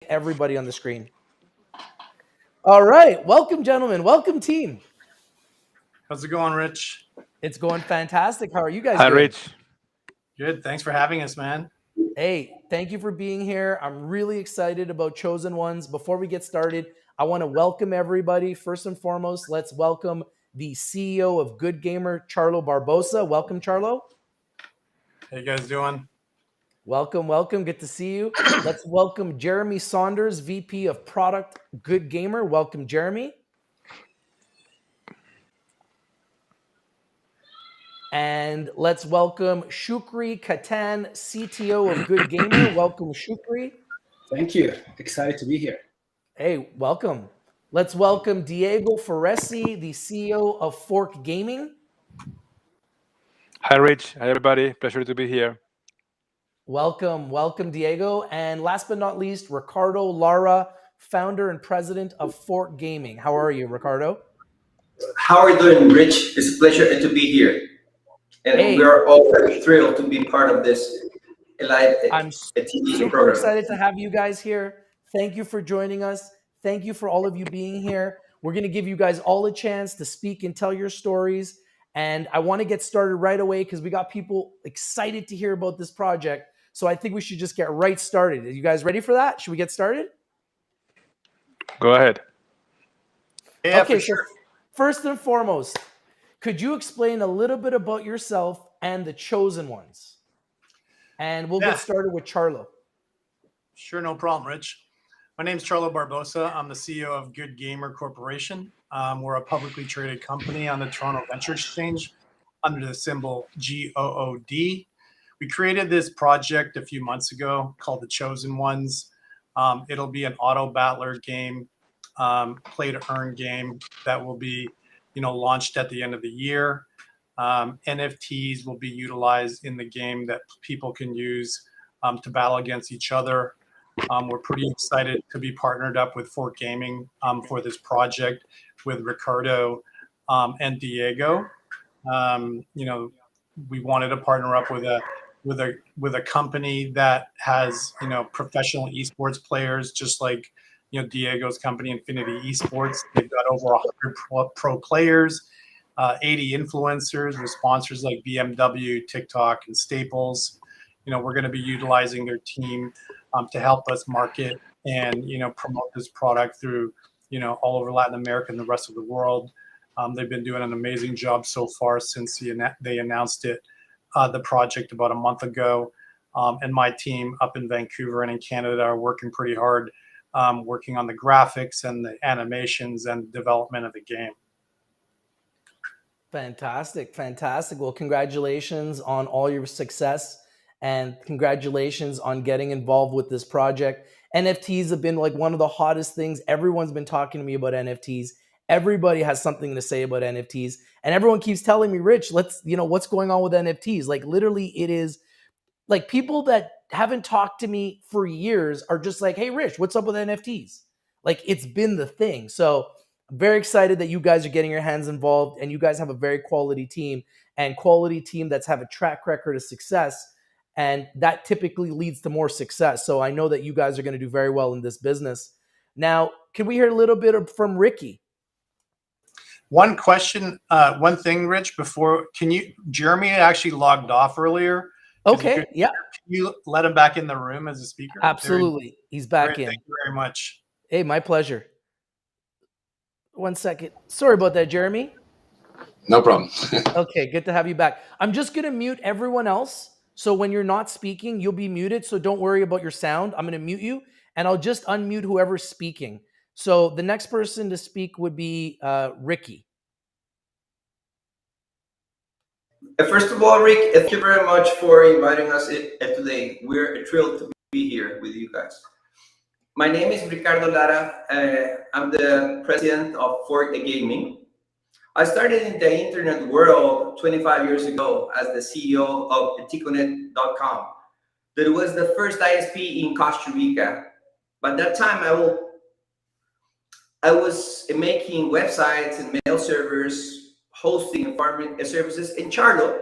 everybody on the screen. All right. Welcome, gentlemen. Welcome, team. How's it going, Rich? It's going fantastic. How are you guys Hi, doing? Rich. Good. Thanks for having us, man. Hey, thank you for being here. I'm really excited about Chosen Ones. Before we get started, I want to welcome everybody. First and foremost, let's welcome the CEO of Good Gamer, Charlo Barbosa. Welcome, Charlo. How you guys doing? Welcome, welcome. Good to see you. Let's welcome Jeremy Saunders, VP of Product, Good Gamer. Welcome, Jeremy. And let's welcome Shukri Katan, CTO of Good Gamer. Welcome, Shukri. Thank you. Excited to be here. Hey, welcome. Let's welcome Diego Foresi, the CEO of Fork Gaming. Hi, Rich. Hi, everybody. Pleasure to be here. Welcome, welcome, Diego. And last but not least, Ricardo Lara, founder and president of Fork Gaming. How are you, Ricardo? How are you doing, Rich? It's a pleasure to be here. And we are all very thrilled to be part of this live TV super program. Excited to have you guys here. Thank you for joining us. Thank you for all of you being here. We're going to give you guys all a chance to speak and tell your stories. And I want to get started right away because we got people excited to hear about this project. So I think we should just get right started. Are you guys ready for that? Should we get started? Go ahead. Yeah, okay, for sure. So first and foremost, could you explain a little bit about yourself and the Chosen Ones? And we'll get started with Charlo. Sure, no problem, Rich. My name is Charlo Barbosa. I'm the CEO of Good Gamer Corporation. We're a publicly traded company on the Toronto Venture Exchange under the symbol GOOD. We created this project a few months ago called the Chosen Ones. It'll be an auto battler game, play to earn game that will be launched at the end of the year. NFTs will be utilized in the game that people can use to battle against each other. We're pretty excited to be partnered up with Fork Gaming for this project with Ricardo and Diego. We wanted to partner up with a company that has professional esports players, just like Diego's company, Infinity Esports. They've got over 100 pro players, 80 influencers with sponsors like BMW, TikTok, and Staples. We're going to be utilizing their team to help us market and promote this product through all over Latin America and the rest of the world. They've been doing an amazing job so far since they announced it, the project about a month ago. And my team up in Vancouver and in Canada are working pretty hard, working on the graphics and the animations and development of the game. Fantastic, fantastic. Well, congratulations on all your success and congratulations on getting involved with this project. NFTs have been like one of the hottest things. Everyone's been talking to me about NFTs. Everybody has something to say about NFTs. And everyone keeps telling me, Rich, what's going on with NFTs? Like literally it is like people that haven't talked to me for years are just like, hey, Rich, what's up with NFTs? Like it's been the thing. So I'm very excited that you guys are getting your hands involved and you guys have a very quality team that's have a track record of success. And that typically leads to more success. So I know that you guys are going to do very well in this business. Now, can we hear a little bit from Ricky? One question, one thing, Rich, Jeremy actually logged off earlier. Okay, yeah. Can you let him back in the room as a speaker? Absolutely. He's back in. Thank you very much. Hey, my pleasure. 1 second. Sorry about that, Jeremy. No problem. Okay, good to have you back. I'm just going to mute everyone else. So when you're not speaking, you'll be muted. So don't worry about your sound. I'm going to mute you and I'll just unmute whoever's speaking. So the next person to speak would be Ricky. First of all, Rick, thank you very much for inviting us today. We're thrilled to be here with you guys. My name is Ricardo Lara. I'm the president of Fork Gaming. I started in the internet world 25 years ago as the CEO of Ticonet.com. That was the first ISP in Costa Rica. By that time, I was making websites and mail servers, hosting and farming services, and Charlo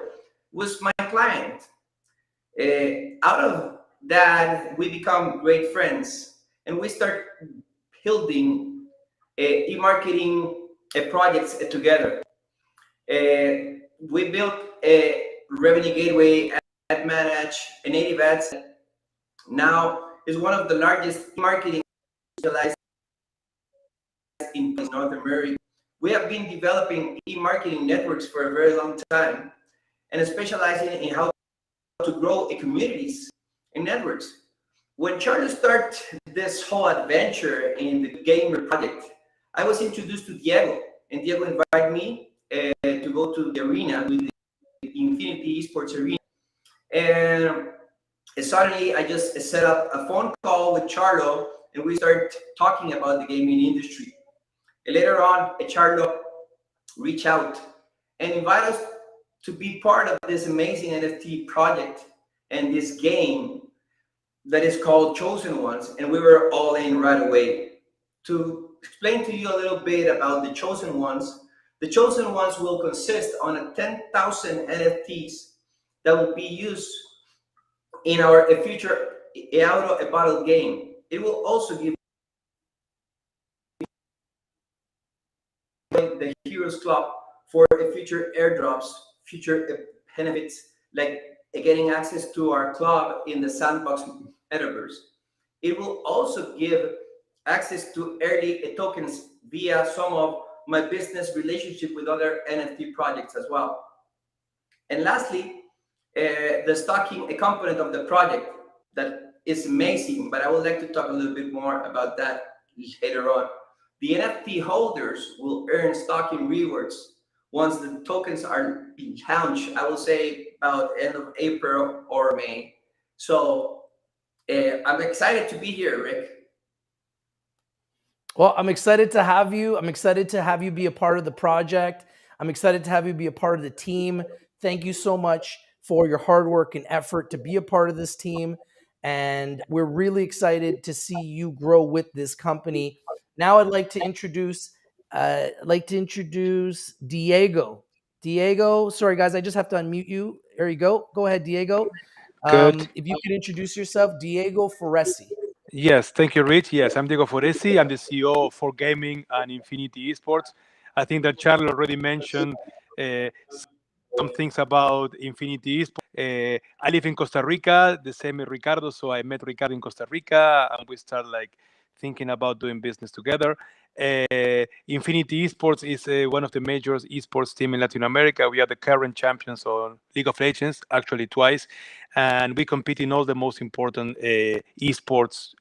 was my client. Out of that, we become great friends. and we start building e-marketing projects together. We built a revenue gateway, ad manage, and native ads. Now is one of the largest marketing specialized in North America. We have been developing e-marketing networks for a very long time and specializing in how to grow communities and networks. When Charles started this whole adventure in the gamer project, I was introduced to Diego, and Diego invited me to go to the arena with the Infinity Esports Arena. And suddenly I just set up a phone call with Charlo, and we started talking about the gaming industry. And later on, Charlo reached out and invited us to be part of this amazing NFT project and this game that is called Chosen Ones, and we were all in right away. To explain to you a little bit about the Chosen Ones will consist on 10,000 NFTs that will be used in our future auto battle game. It will also give the Heroes Club for future airdrops, future benefits, like getting access to our club in the Sandbox metaverse. It will also give access to early tokens via some of my business relationship with other NFT projects as well. And lastly, the stocking component of the project that is amazing, but I would like to talk a little bit more about that later on. The NFT holders will earn stocking rewards once the tokens are launched, I will say about end of April or May. So I'm excited to be here, Rick. Well, I'm excited to have you. I'm excited to have you be a part of the project. I'm excited to have you be a part of the team. Thank you so much for your hard work and effort to be a part of this team. And we're really excited to see you grow with this company. Now I'd like to introduce Diego. Diego, sorry guys, I just have to unmute you. There you go. Go ahead, Diego. Good. If you could introduce yourself, Diego Foresi. Yes, thank you, Rich. Yes, I'm Diego Foresi. I'm the CEO for Gaming and Infinity Esports. I think that Charlie already mentioned uh, some things about Infinity Esports. I live in Costa Rica, the same as Ricardo. So I met Ricardo in Costa Rica, and we started like thinking about doing business together. Infinity Esports is one of the major esports team in Latin America. We are the current champions on League of Legends, actually twice, and we compete in all the most important esports,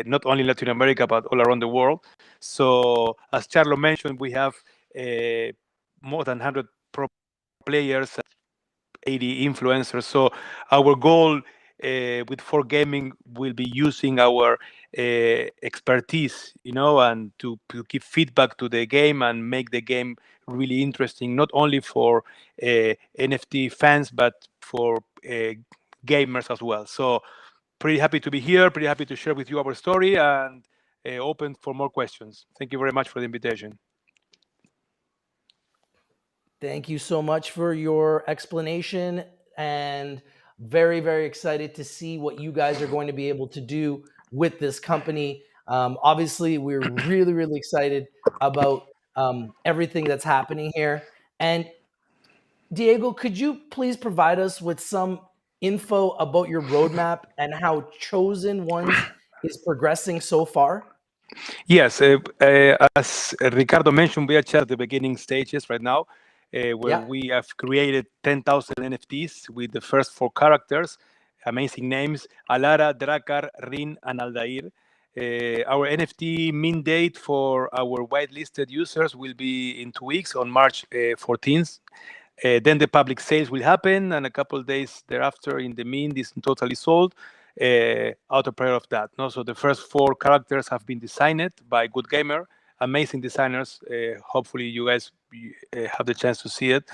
not only in Latin America but all around the world. So, as Charlo mentioned, we have more than 100 pro players, 80 influencers. So our goal with For Gaming will be using our expertise, and to give feedback to the game and make the game really interesting, not only for NFT fans, but for gamers as well. So pretty happy to be here, pretty happy to share with you our story, and open for more questions. Thank you very much for the invitation. Thank you so much for your explanation, and very, very excited to see what you guys are going to be able to do with this company. Obviously, we're really, really excited about everything that's happening here. And Diego, could you please provide us with some info about your roadmap and how Chosen Ones is progressing so far? Yes, as Ricardo mentioned, we are just at the beginning stages right now, where we have created 10,000 NFTs with the first 4 characters, amazing names: Alara, Drakkar, Rin, and Aldair. Our NFT mint date for our whitelisted users will be in 2 weeks, on March 14th. Then the public sales will happen, and a couple of days thereafter, in the mint is totally sold. Out of prayer of that. No? So the first 4 characters have been designed by Good Gamer, amazing designers. Hopefully you guys have the chance to see it.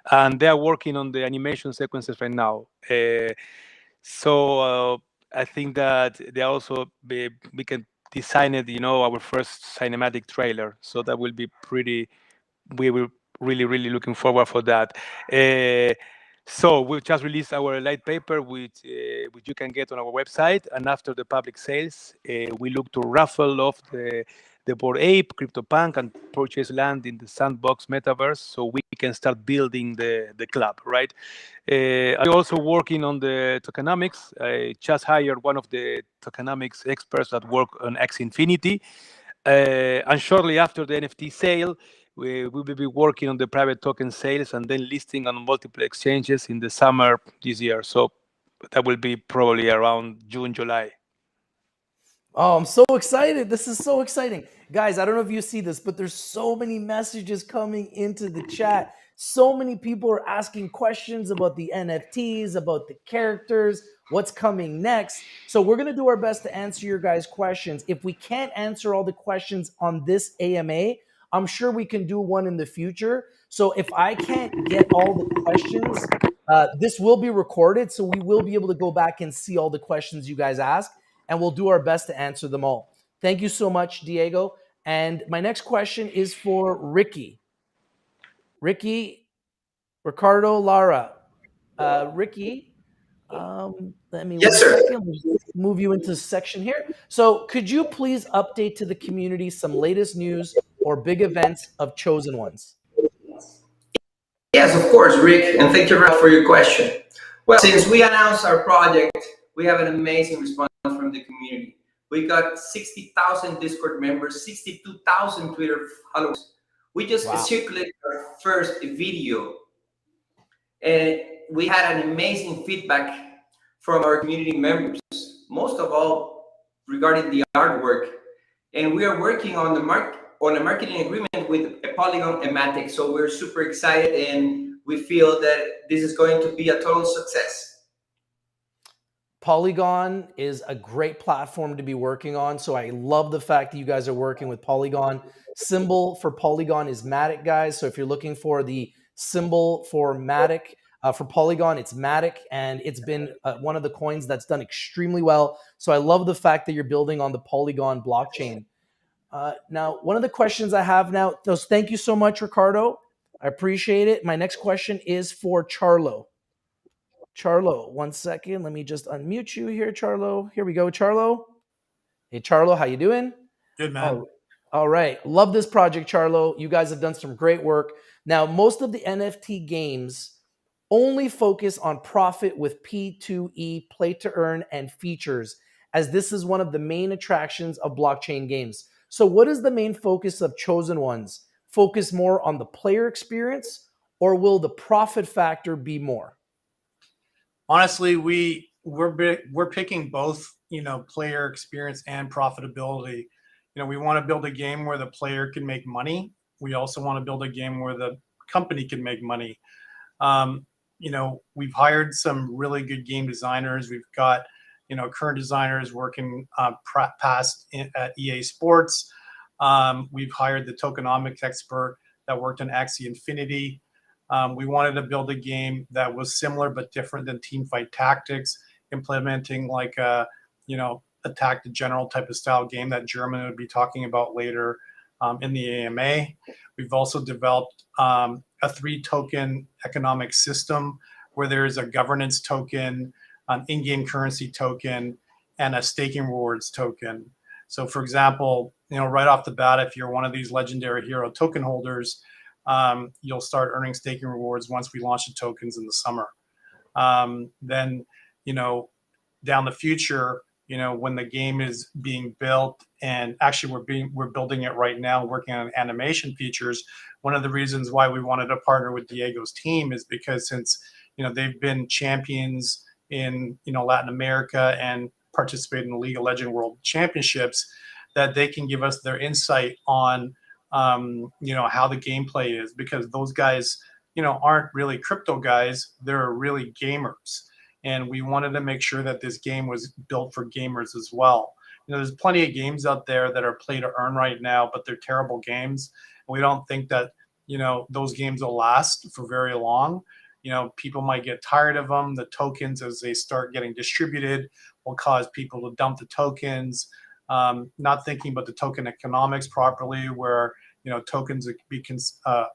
And they are working on the animation sequences right now. So I think that they also, we can design it, our first cinematic trailer. So that will be pretty, we will really, really looking forward for that. So we just released our light paper, which you can get on our website. And after the public sales, we look to raffle off the Bored Ape, CryptoPunk, and purchase land in the Sandbox metaverse, so we can start building the club, right? I'm also working on the tokenomics. I just hired one of the tokenomics experts that work on X Infinity. And shortly after the NFT sale, we will be working on the private token sales and then listing on multiple exchanges in the summer this year. So that will be probably around June, July. Oh, I'm so excited. This is so exciting. Guys, I don't know if you see this, but there's so many messages coming into the chat. So many people are asking questions about the NFTs, about the characters, what's coming next. So we're going to do our best to answer your guys' questions. If we can't answer all the questions on this AMA, I'm sure we can do one in the future. So if I can't get all the questions, this will be recorded. So we will be able to go back and see all the questions you guys ask, and we'll do our best to answer them all. Thank you so much, Diego. And my next question is for Ricky. Ricardo, Lara. Ricky, let me Yes, one sir. second. We'll move you into section here. So could you please update to the community some latest news or big events of Chosen Ones? Yes, of course, Rick, and thank you very much for your question. Well, since we announced our project, we have an amazing response from the community. We got 60,000 Discord members, 62,000 Twitter followers. We just circulated our first video, and we had an amazing feedback from our community members, most of all regarding the artwork. And we are working on a marketing agreement with Polygon and Matic. So we're super excited, and we feel that this is going to be a total success. Polygon is a great platform to be working on. So I love the fact that you guys are working with Polygon. Symbol for Polygon is Matic, guys. So if you're looking for the symbol for Matic, for Polygon, it's Matic, and it's been one of the coins that's done extremely well. So I love the fact that you're building on the Polygon blockchain. Now, one of the questions I have now, thank you so much, Ricardo. I appreciate it. My next question is for Charlo. Charlo, one second. Let me just unmute you here, Charlo. Here we go, Charlo. Hey, Charlo, how you doing? Good, man. All right. Love this project, Charlo. You guys have done some great work. Now, most of the NFT games only focus on profit with P2E, play to earn, and features, as this is one of the main attractions of blockchain games. So what is the main focus of Chosen Ones? Focus more on the player experience, or will the profit factor be more? Honestly, we're picking both, player experience and profitability. We want to build a game where the player can make money. We also want to build a game where the company can make money. We've hired some really good game designers. We've got, current designers working past at EA Sports. We've hired the tokenomics expert that worked on Axie Infinity. We wanted to build a game that was similar but different than Teamfight Tactics, implementing like a, attack the general type of style game that German would be talking about later in the AMA. We've also developed a 3-token economic system where there is a governance token, an in-game currency token, and a staking rewards token. So for example, right off the bat, if you're one of these legendary hero token holders, you'll start earning staking rewards once we launch the tokens in the summer. Then, down the future, when the game is being built, and actually we're building it right now, working on animation features. One of the reasons why we wanted to partner with Diego's team is because since, they've been champions in, Latin America and participate in the League of Legends World Championships, that they can give us their insight on how the gameplay is, because those guys, aren't really crypto guys. They're really gamers. And we wanted to make sure that this game was built for gamers as well. There's plenty of games out there that are play to earn right now, but they're terrible games. We don't think that, those games will last for very long. People might get tired of them. The tokens, as they start getting distributed, will cause people to dump the tokens. Not thinking about the token economics properly, where tokens be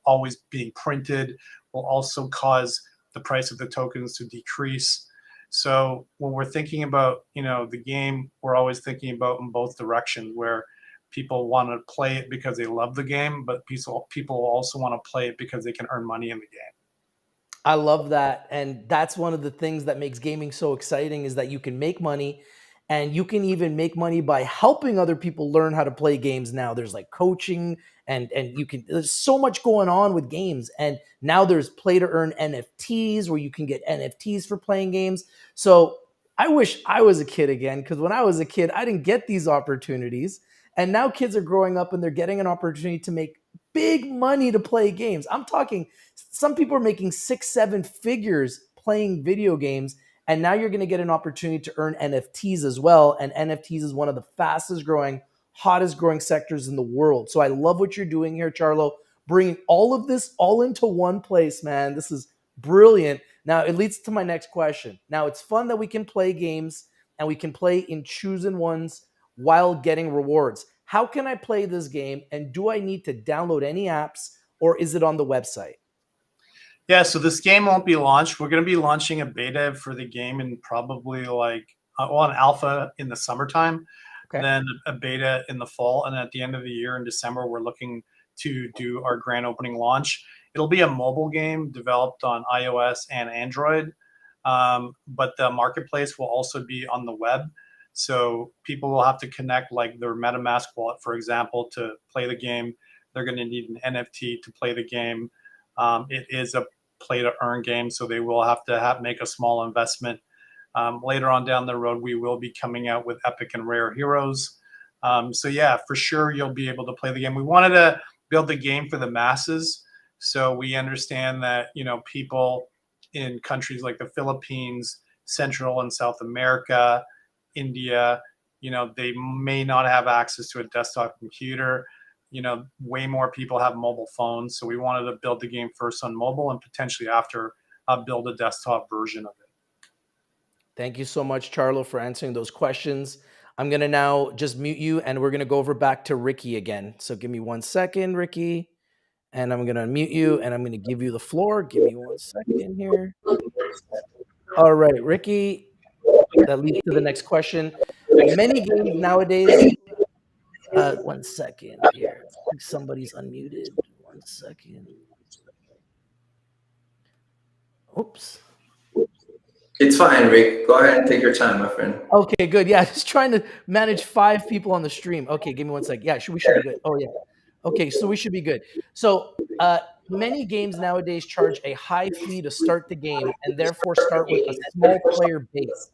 always being printed will also cause the price of the tokens to decrease. So when we're thinking about, the game, we're always thinking about in both directions, where people want to play it because they love the game, but people also want to play it because they can earn money in the game. I love that. And that's one of the things that makes gaming so exciting, is that you can make money, and you can even make money by helping other people learn how to play games. Now there's like coaching, and there's so much going on with games. And now there's play to earn NFTs, where you can get NFTs for playing games. So I wish I was a kid again, because when I was a kid, I didn't get these opportunities. And now kids are growing up and they're getting an opportunity to make big money to play games. I'm talking, some people are making 6-7 figures playing video games, and now you're going to get an opportunity to earn NFTs as well. And NFTs is one of the fastest growing, hottest growing sectors in the world. So I love what you're doing here, Charlo, bringing all of this all into one place, man. This is brilliant. Now it leads to my next question. Now it's fun that we can play games and we can play in chosen ones while getting rewards. How can I play this game, and do I need to download any apps, or is it on the website? Yeah, so this game won't be launched. We're going to be launching a beta for the game in probably an alpha in the summertime, Okay. then a beta in the fall, and at the end of the year in December, we're looking to do our grand opening launch. It'll be a mobile game developed on iOS and Android, but the marketplace will also be on the web. So people will have to connect like their MetaMask wallet, for example, to play the game. They're going to need an NFT to play the game. It is a play to earn game, so they will have to make a small investment. Later on down the road, we will be coming out with epic and rare heroes. So yeah, for sure, you'll be able to play the game. We wanted to build the game for the masses. So we understand that, people in countries like the Philippines, Central and South America, India, they may not have access to a desktop computer. Way more people have mobile phones. So we wanted to build the game first on mobile, and potentially after build a desktop version of it. Thank you so much, Charlo, for answering those questions. I'm going to now just mute you, and we're going to go over back to Ricky again. So give me 1 second, Ricky, and I'm going to mute you, and I'm going to give you the floor. Give me 1 second here. All right, Ricky, that leads to the next question. Many games nowadays, 1 second here. I think somebody's unmuted. 1 second. Oops. It's fine, Rick. Go ahead and take your time, my friend. Okay, good. Yeah, just trying to manage 5 people on the stream. Okay, give me 1 second. Yeah, we should be good. Oh, yeah. Okay, so we should be good. So many games nowadays charge a high fee to start the game, and therefore start with a small player base.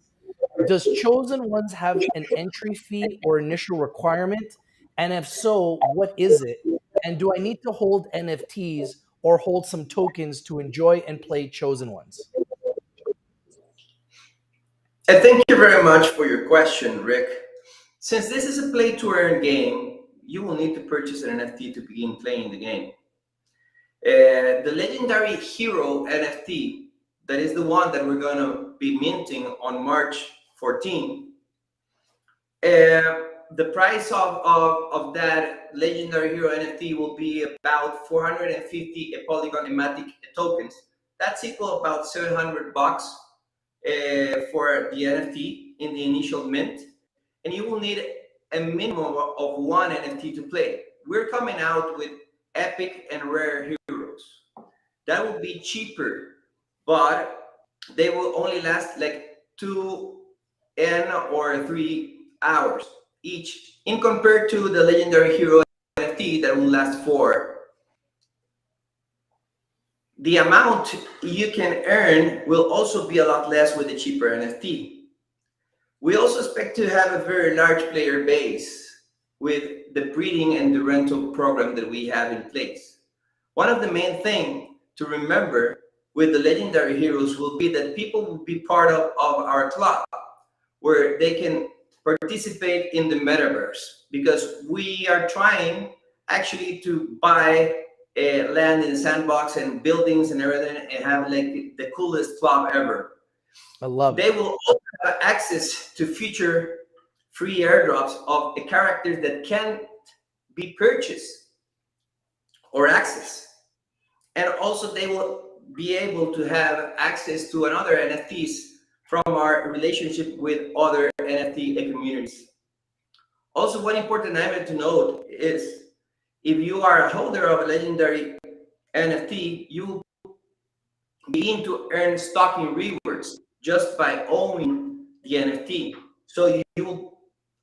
Does Chosen Ones have an entry fee or initial requirement? And if so, what is it? And do I need to hold NFTs or hold some tokens to enjoy and play Chosen Ones? And thank you very much for your question, Rick. Since this is a play to earn game, you will need to purchase an NFT to begin playing the game. The legendary hero NFT, that is the one that we're going to be minting on March 14. The price of that legendary hero NFT will be about 450 Polygon Ematic tokens. That's equal about $700 for the NFT in the initial mint, and you will need a minimum of 1 NFT to play. We're coming out with epic and rare heroes. That will be cheaper, but they will only last like 2 or 3 hours each, in compared to the legendary hero NFT that will last 4. The amount you can earn will also be a lot less with the cheaper NFT. We also expect to have a very large player base with the breeding and the rental program that we have in place. One of the main things to remember with the legendary heroes will be that people will be part of our club, where they can participate in the metaverse, because we are trying actually to buy land in the sandbox and buildings and everything, and have like the coolest club ever. I love it. They will also have access to future free airdrops of the characters that can be purchased or accessed. And also they will be able to have access to another NFTs from our relationship with other NFT communities. Also, one important element to note is if you are a holder of a legendary NFT, you begin to earn stocking rewards just by owning the NFT. So you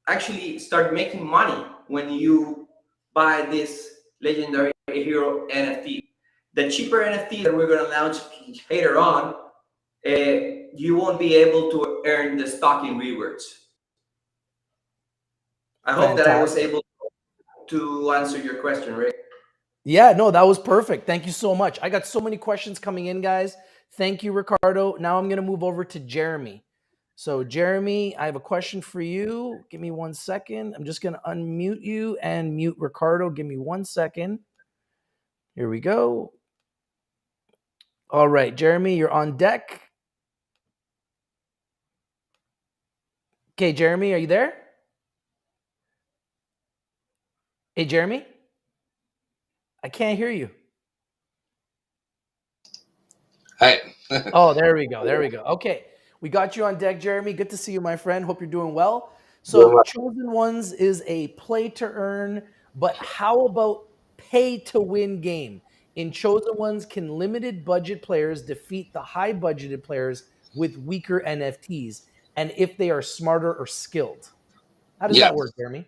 actually start making money when you buy this legendary hero NFT. The cheaper NFT that we're going to launch later on, you won't be able to earn the stocking rewards. I hope that I was Fantastic. able to answer your question, Rick. Yeah, no, that was perfect. Thank you so much. I got so many questions coming in, guys. Thank you, Ricardo. Now I'm going to move over to Jeremy. So, Jeremy, I have a question for you. Give me 1 second. I'm just going to unmute you and mute Ricardo. Give me 1 second. Here we go. All right, Jeremy, you're on deck. Okay, Jeremy, are you there? Hey, Jeremy? I can't hear you. Hi. Oh, there we go. There we go. Okay. We got you on deck, Jeremy. Good to see you, my friend. Hope you're doing well. So, Chosen Ones is a play to earn, but how about pay to win game? In Chosen Ones, can limited budget players defeat the high budgeted players with weaker NFTs? And if they are smarter or skilled? How does that work, Jeremy?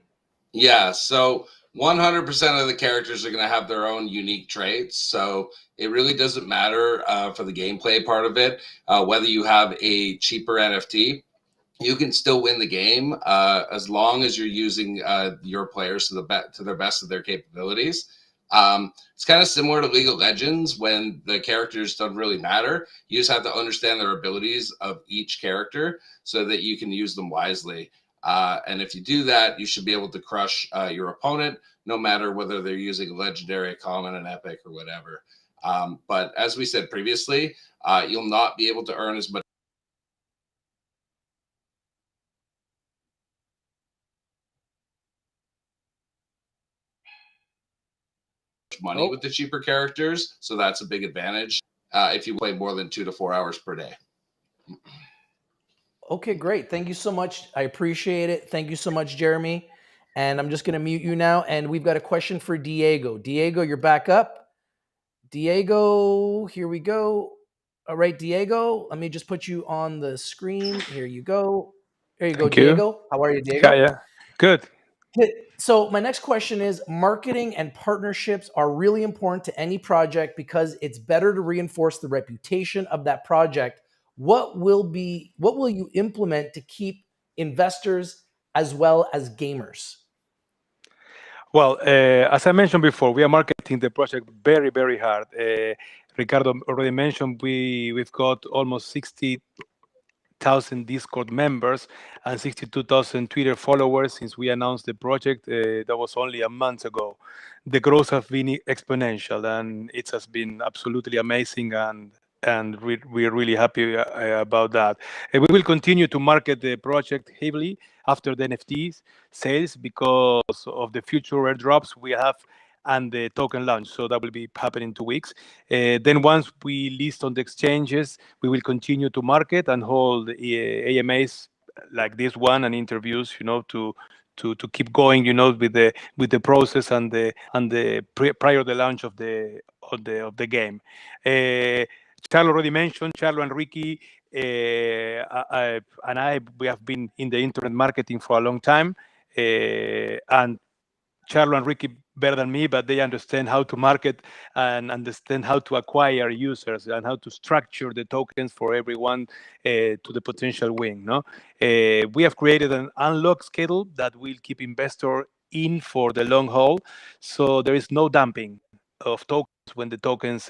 Yeah, so 100% of the characters are going to have their own unique traits. So it really doesn't matter for the gameplay part of it, whether you have a cheaper NFT. You can still win the game as long as you're using your players to their best of their capabilities. It's kind of similar to League of Legends when the characters don't really matter. You just have to understand their abilities of each character so that you can use them wisely. And if you do that, you should be able to crush your opponent, no matter whether they're using a legendary, a common, an epic, or whatever. But as we said previously, you'll not be able to earn as much money with the cheaper characters. So that's a big advantage if you play more than 2 to 4 hours per day. Okay, great. Thank you so much. I appreciate it. Thank you so much, Jeremy. And I'm just going to mute you now. And we've got a question for Diego. Diego, you're back up. Diego, here we go. All right, Diego, let me just put you on the screen. Here you go. There you go, Thank you. Diego. How are you, Diego? Yeah. Good. So my next question is, marketing and partnerships are really important to any project because it's better to reinforce the reputation of that project. What will you implement to keep investors as well as gamers? Well, as I mentioned before, we are marketing the project very, very hard. Ricardo already mentioned we've got almost 60,000 Discord members and 62,000 Twitter followers since we announced the project. That was only a month ago. The growth has been exponential, and it has been absolutely amazing, and we're really happy about that. We will continue to market the project heavily after the NFTs sales because of the future airdrops we have and the token launch. So that will be happening in 2 weeks. Then once we list on the exchanges, we will continue to market and hold AMAs like this one and interviews, to keep going, with the process and the prior the launch of the game. Charlo already mentioned, Charlo and Ricky we have been in the internet marketing for a long time, and Charlo and Ricky better than me, but they understand how to market and understand how to acquire users and how to structure the tokens for everyone to the potential win. No, we have created an unlock schedule that will keep investor in for the long haul, so there is no dumping of tokens when the tokens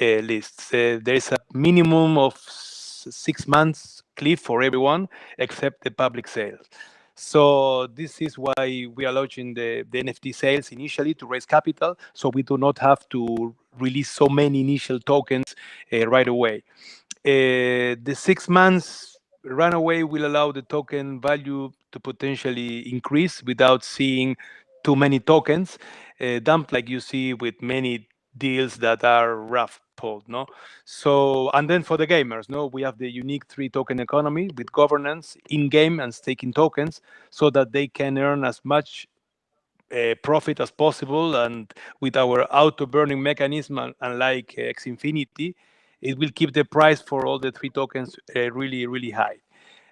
lists. There is a minimum of 6 months cliff for everyone except the public sales. So this is why we are launching the NFT sales initially to raise capital, so we do not have to release so many initial tokens right away. The 6 months runaway will allow the token value to potentially increase without seeing too many tokens dump like you see with many deals that are rough hold, no? So, and then for the gamers, no, we have the unique 3 token economy with governance, in-game and staking tokens, so that they can earn as much profit as possible. And with our auto burning mechanism, unlike X Infinity, it will keep the price for all the 3 tokens really, really high.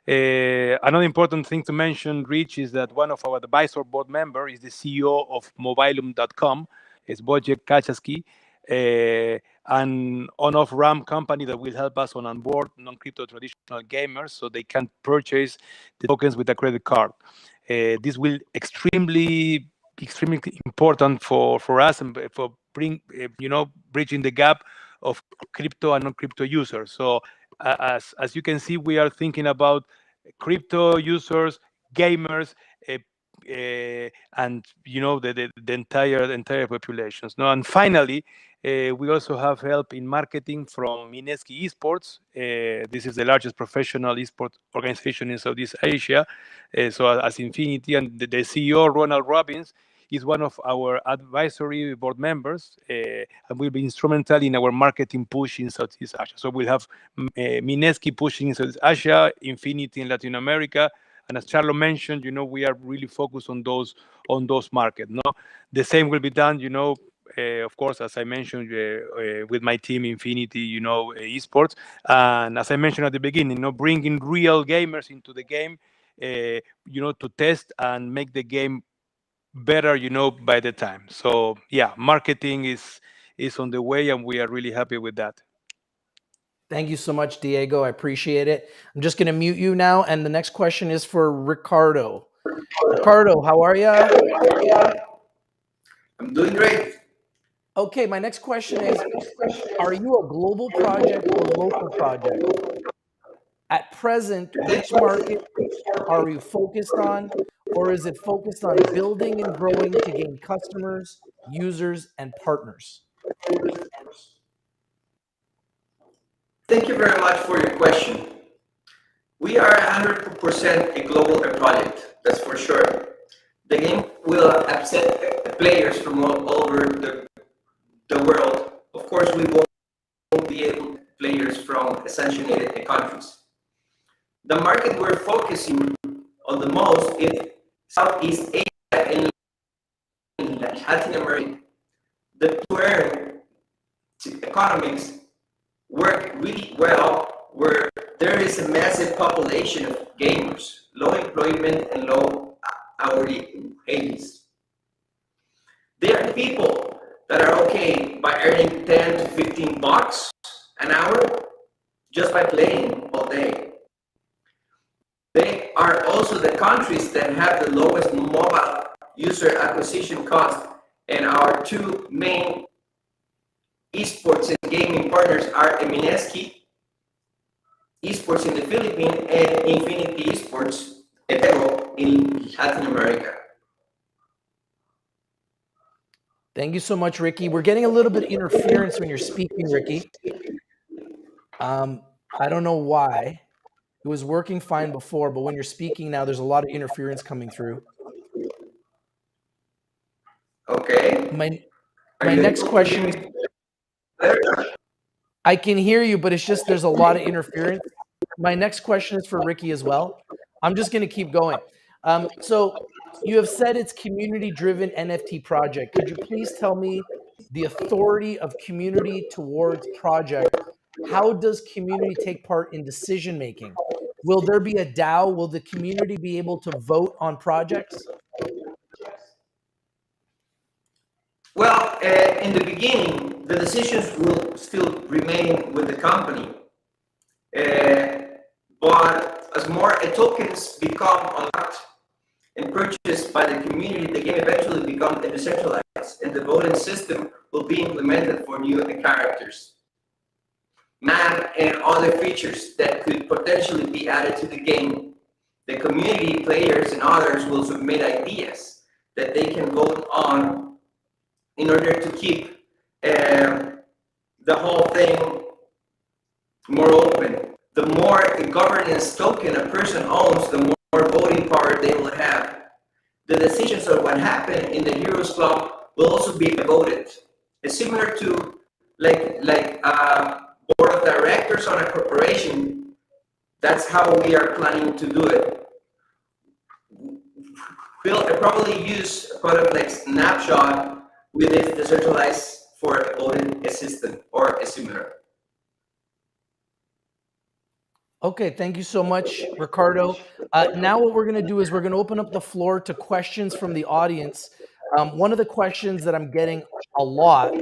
Another important thing to mention, Rich, is that one of our advisor board member is the CEO of Mobilum.com. It's Wojciech Kaczewski, an on-off RAM company that will help us on onboard non-crypto traditional gamers so they can purchase the tokens with a credit card. This will extremely important for us and for bridging the gap of crypto and non-crypto users. So as you can see, we are thinking about crypto users, gamers, and the entire populations. No, and finally, we also have help in marketing from Mineski Esports. This is the largest professional esports organization in Southeast Asia. So as Infinity, and the CEO Ronald Robbins is one of our advisory board members, and will be instrumental in our marketing push in Southeast Asia. So we'll have Mineski pushing in Southeast Asia, Infinity in Latin America, and as Charlo mentioned, we are really focused on those markets. No, the same will be done, of course, as I mentioned, with my team, Infinity, esports, and as I mentioned at the beginning, bringing real gamers into the game, to test and make the game better, by the time. So yeah, marketing is on the way, and we are really happy with that. Thank you so much, Diego. I appreciate it. I'm just going to mute you now. And the next question is for Ricardo. Ricardo, how are you? I'm doing great. Okay, my next question is, are you a global project or local project? At present, which market are you focused on? Or is it focused on building and growing to gain customers, users, and partners? Thank you very much for your question. We are 100% a global project, that's for sure. The game will accept players from all over the world. Of course, we won't be able to players from sanctioned countries. The market we're focusing on the most is Southeast Asia and Latin America. The two economics work really well, where there is a massive population of gamers, low employment and low hourly wages. They are people that are okay by earning 10 to 15 bucks an hour just by playing all day. They are also the countries that have the lowest mobile user acquisition cost, and our two main esports and gaming partners are Mineski Esports in the Philippines and Infinity Esports in Latin America. Thank you so much, Ricky. We're getting a little bit of interference when you're speaking, Ricky. I don't know why. It was working fine before, but when you're speaking now, there's a lot of interference coming through. Okay. My next question is, I can hear you, but it's just there's a lot of interference. My next question is for Ricky as well. I'm just going to keep going. So you have said it's community-driven NFT project. Could you please tell me the authority of community towards project? How does community take part in decision-making? Will there be a DAO? Will the community be able to vote on projects? Well, in the beginning, the decisions will still remain with the company. But as more tokens become unlocked and purchased by the community, the game eventually becomes decentralized, and the voting system will be implemented for new characters, map, and other features that could potentially be added to the game. The community, players, and others will submit ideas that they can vote on in order to keep the whole thing more open. The more governance token a person owns, the more voting power they will have. The decisions of what happened in the Heroes Club will also be voted. It's similar to like a board of directors on a corporation. That's how we are planning to do it. We'll probably use a product like Snapshot with it decentralized for a voting system or a similar. Okay, thank you so much, Ricardo. Now what we're going to do is we're going to open up the floor to questions from the audience. One of the questions that I'm getting a lot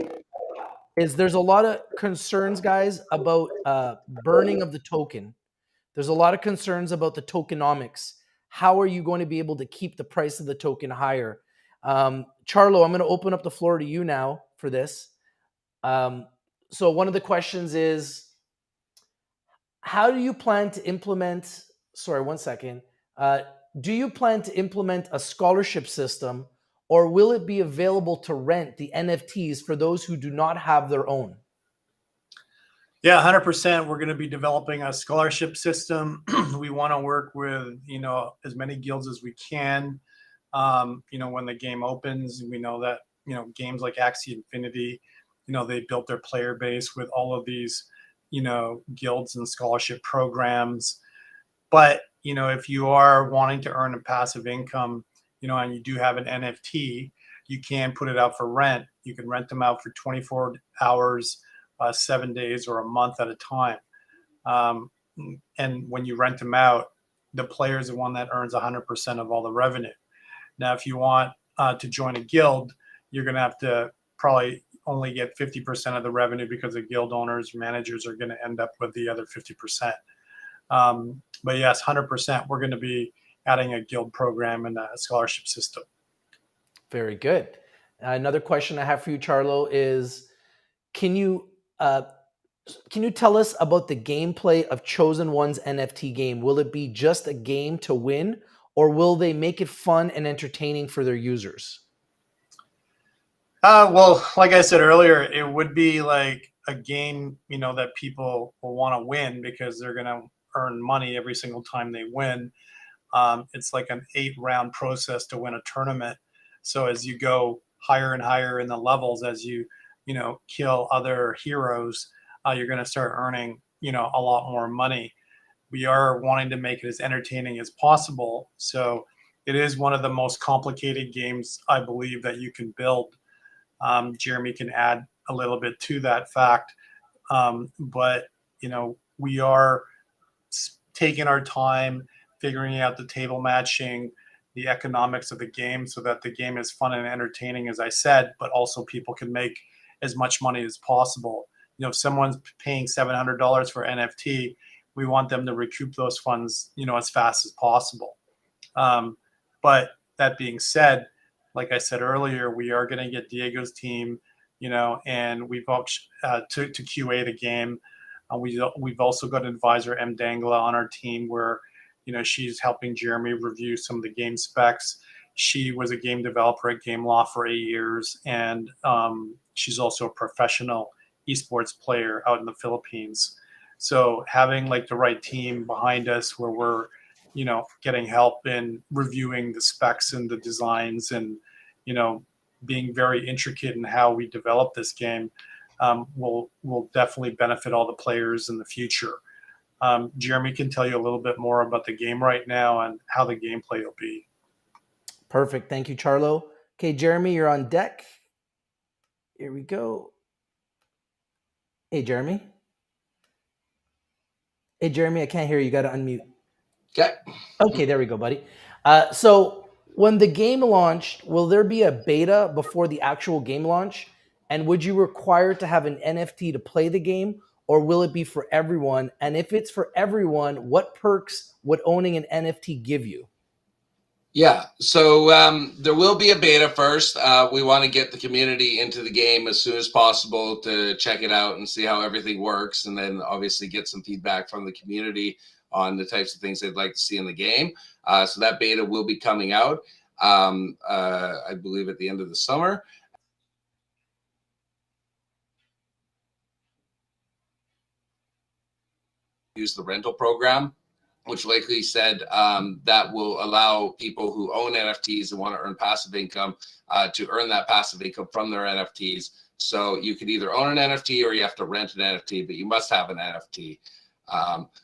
is there's a lot of concerns, guys, about burning of the token. There's a lot of concerns about the tokenomics. How are you going to be able to keep the price of the token higher? Charlo, I'm going to open up the floor to you now for this. So one of the questions is, how do you plan to implement, sorry, one second. Do you plan to implement a scholarship system, or will it be available to rent the NFTs for those who do not have their own? Yeah, 100%. We're going to be developing a scholarship system. We want to work with, as many guilds as we can. When the game opens, we know that, games like Axie Infinity, they built their player base with all of these, guilds and scholarship programs. But, if you are wanting to earn a passive income, and you do have an NFT, you can put it out for rent. You can rent them out for 24 hours, 7 days, or a month at a time. And when you rent them out, the player is the one that earns 100% of all the revenue. Now, if you want to join a guild, you're going to have to probably only get 50% of the revenue, because the guild owners, managers are going to end up with the other 50%. But yes, 100%, we're going to be adding a guild program and a scholarship system. Very good. Another question I have for you, Charlo, is can you tell us about the gameplay of Chosen One's NFT game? Will it be just a game to win, or will they make it fun and entertaining for their users? Well, like I said earlier, it would be like a game, that people will want to win, because they're going to earn money every single time they win. It's like an 8-round process to win a tournament. So as you go higher and higher in the levels, as you kill other heroes, you're going to start earning, a lot more money. We are wanting to make it as entertaining as possible. So it is one of the most complicated games, I believe, that you can build. Jeremy can add a little bit to that fact. But, we are taking our time figuring out the table matching, the economics of the game, so that the game is fun and entertaining, as I said, but also people can make as much money as possible. If someone's paying $700 for NFT, we want them to recoup those funds, as fast as possible. But that being said, like I said earlier, we are going to get Diego's team, and we've to QA the game. We've also got advisor M. Dangla on our team, where, she's helping Jeremy review some of the game specs. She was a game developer at Gameloft for 8 years, and she's also a professional esports player out in the Philippines. So having like the right team behind us, where we're, getting help in reviewing the specs and the designs, and, being very intricate in how we develop this game, will definitely benefit all the players in the future. Jeremy can tell you a little bit more about the game right now and how the gameplay will be. Perfect. Thank you, Charlo. Okay, Jeremy, you're on deck. Here we go. Hey, Jeremy. Hey, Jeremy, I can't hear you. You got to unmute. Okay. Okay, there we go, buddy. So when the game launched, will there be a beta before the actual game launch? And would you require to have an NFT to play the game, or will it be for everyone? And if it's for everyone, what perks would owning an NFT give you? Yeah, so there will be a beta first. We want to get the community into the game as soon as possible to check it out and see how everything works, and then obviously get some feedback from the community on the types of things they'd like to see in the game. So that beta will be coming out, I believe, at the end of the summer. Use the rental program, which, like we said, that will allow people who own NFTs and want to earn passive income to earn that passive income from their NFTs So you could either own an NFT or you have to rent an NFT, but you must have an NFT.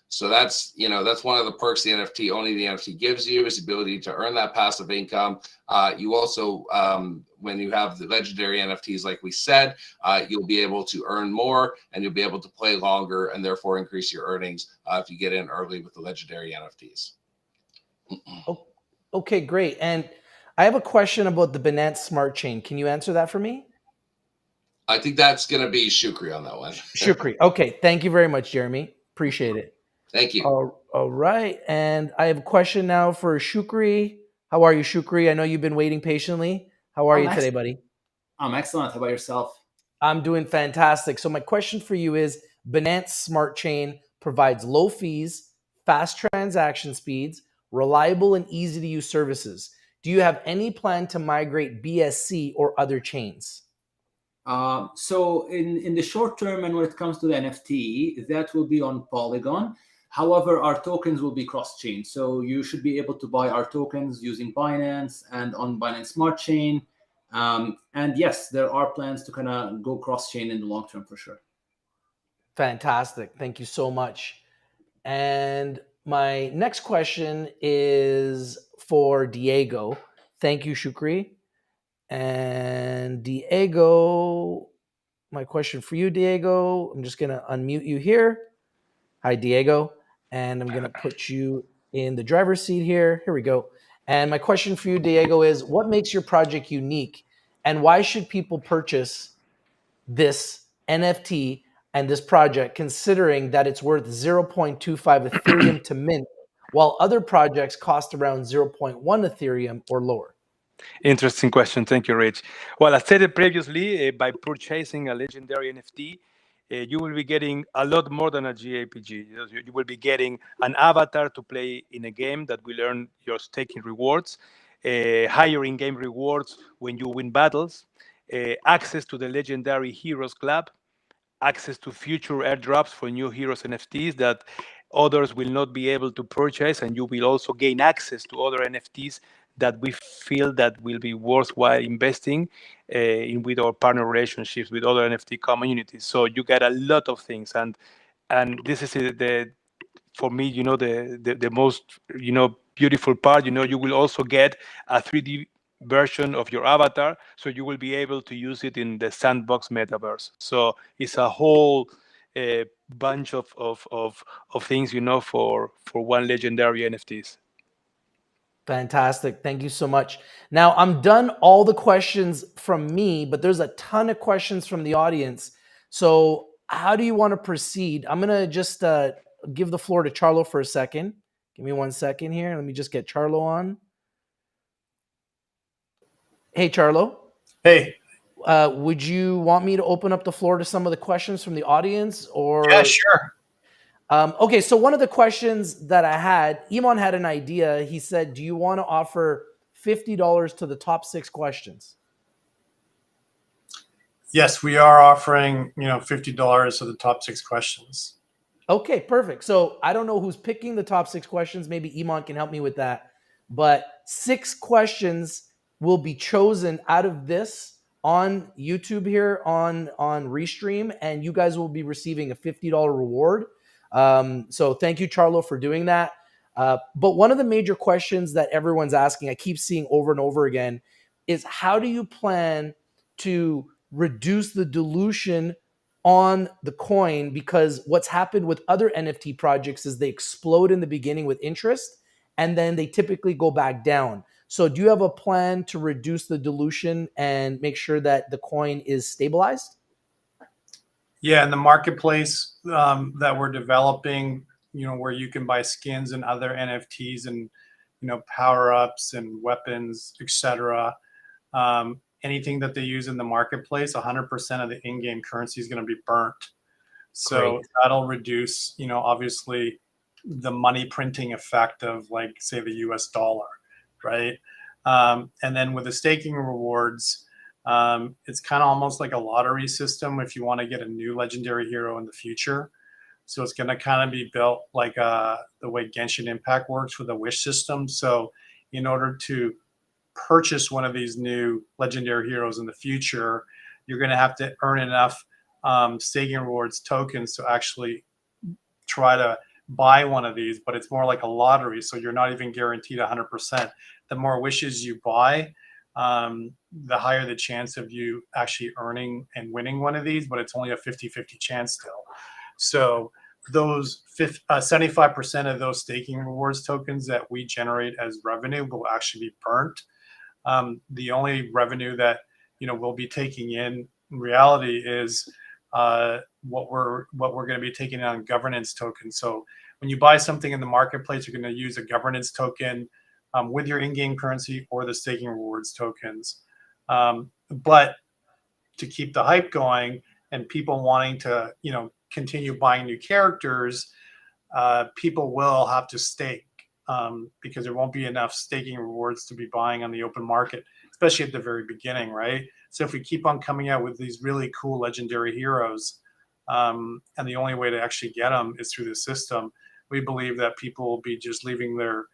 So that's one of the perks the NFT, only the NFT gives you, is the ability to earn that passive income. You also, when you have the legendary NFTs, like we said, you'll be able to earn more and you'll be able to play longer and therefore increase your earnings if you get in early with the legendary NFTs. Oh, okay, great. And I have a question about the Binance Smart Chain. Can you answer that for me? I think that's going to be Shukri on that one. Shukri. Okay, thank you very much, Jeremy. Appreciate it. Thank you. All right. And I have a question now for Shukri. How are you, Shukri? I know you've been waiting patiently. How are you today, buddy? I'm excellent. How about yourself? I'm doing fantastic. So my question for you is, Binance Smart Chain provides low fees, fast transaction speeds, reliable and easy to use services. Do you have any plan to migrate BSC or other chains? So in the short term, and when it comes to the NFT, that will be on Polygon. However, our tokens will be cross-chain. So you should be able to buy our tokens using Binance and on Binance Smart Chain. And yes, there are plans to kind of go cross-chain in the long term for sure. Fantastic. Thank you so much. And my next question is for Diego. Thank you, Shukri. And Diego, my question for you, Diego, I'm just going to unmute you here. Hi, Diego. And I'm going to put you in the driver's seat here. Here we go. And my question for you, Diego, is what makes your project unique and why should people purchase this NFT and this project, considering that it's worth 0.25 Ethereum to mint, while other projects cost around 0.1 Ethereum or lower? Interesting question. Thank you, Rich. Well, as stated previously, by purchasing a legendary NFT, you will be getting a lot more than a JPG. You will be getting an avatar to play in a game that will earn your staking rewards, higher in-game rewards when you win battles, access to the Legendary Heroes Club, access to future airdrops for new heroes NFTs that others will not be able to purchase, and you will also gain access to other NFTs that we feel that will be worthwhile investing in with our partner relationships with other NFT communities. So you get a lot of things, and this is the for me, the most beautiful part. You will also get a 3D version of your avatar, so you will be able to use it in the sandbox metaverse. So it's a whole bunch of things, for one legendary NFTs. Fantastic. Thank you so much. Now, I'm done all the questions from me, but there's a ton of questions from the audience. So how do you want to proceed? I'm going to just give the floor to Charlo for a second. Give me 1 second here. Let me just get Charlo on. Hey, Charlo. Hey. Would you want me to open up the floor to some of the questions from the audience? Or Yeah, sure. Okay, so one of the questions that I had, Iman had an idea. He said, do you want to offer $50 to the top 6 questions? Yes, we are offering, $50 to the top 6 questions. Okay, perfect. So I don't know who's picking the top 6 questions. Maybe Iman can help me with that. But 6 questions will be chosen out of this on YouTube here on Restream, and you guys will be receiving a $50 reward. So thank you, Charlo, for doing that. But one of the major questions that everyone's asking, I keep seeing over and over again, is how do you plan to reduce the dilution on the coin? Because what's happened with other NFT projects is they explode in the beginning with interest, and then they typically go back down. So do you have a plan to reduce the dilution and make sure that the coin is stabilized? Yeah, in the marketplace that we're developing, where you can buy skins and other NFTs and, power-ups and weapons, etc. Anything that they use in the marketplace, 100% of the in-game currency is going to be burnt. So Great. that'll reduce, obviously the money printing effect of, like, say, the US dollar, right? And then with the staking rewards, it's kind of almost like a lottery system if you want to get a new legendary hero in the future. So it's going to kind of be built like the way Genshin Impact works with a wish system. So in order to purchase one of these new legendary heroes in the future, you're going to have to earn enough staking rewards tokens to actually try to buy one of these, but it's more like a lottery. So you're not even guaranteed 100%. The more wishes you buy, the higher the chance of you actually earning and winning one of these, but it's only a 50-50 chance still. So those 75% of those staking rewards tokens that we generate as revenue will actually be burnt. The only revenue that we'll be taking in reality is what we're going to be taking on governance tokens. So when you buy something in the marketplace, you're going to use a governance token with your in-game currency or the staking rewards tokens. But to keep the hype going and people wanting to continue buying new characters, people will have to stake because there won't be enough staking rewards to be buying on the open market, especially at the very beginning, right? So if we keep on coming out with these really cool legendary heroes, and the only way to actually get them is through the system, we believe that people will be just leaving their